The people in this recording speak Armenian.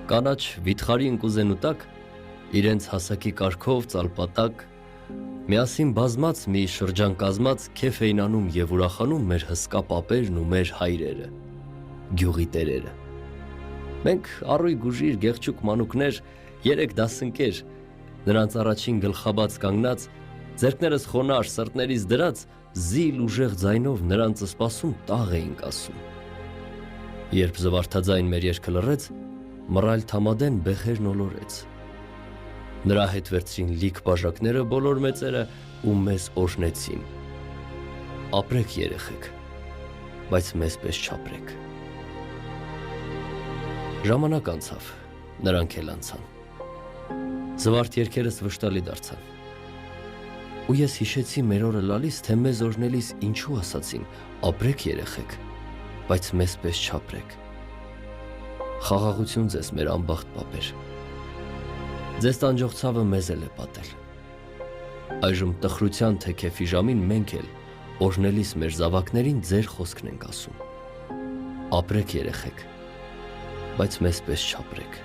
Կանաչ վիթխարի ընկուզենու տակ, իրենց հասակի կարգով ծալպատակ, միասին բազմած մի շրջան կազմած քեֆ էին անում և ուրախանում մեր հսկա պապերն ու մեր հայրերը, գյուղի տերերը։ Մենք առույգ ուժիր գեղջուկ մանուկներ, 3 դասընկեր, նրանց առաջին գլխաբաց կանգնած, ձեռքներս խոնարհ, սրտներիս դրած, զիլ ուժեղ ձայնով նրանց սպասում տաղ էինք ասում։ Երբ զվարթաձայն մեր երգը լռեց, մռայլ Թամադեն բեխերն ոլորեց։ Նրա հետ վերցրին լիք բաժակները բոլոր մեծերը ու մեզ օրհնեցին։ Ապրեք երեխեք, բայց մեզ պես չապրեք։ Ժամանակ անցավ, նրանք էլ անցան։ Զվարթ երգերս վշտալի դարձան։ Ու ես հիշեցի մեր օրը լալիս, թե մեզ օրհնելիս ինչու ասացին ապրեք երեխեք, բայց մեզ պես չապրեք։ Խաղաղություն ձեզ մեր անբախտ պապեր։ Ձեզ տանջող ցավը մեզ էլ է պատել։ Այժմ տխրության թե քեֆի ժամին մենք էլ օրհնելիս մեր զավակներին ձեր խոսքն ենք ասում։ Ապրեք երեխեք, բայց մեզ պես չապրեք։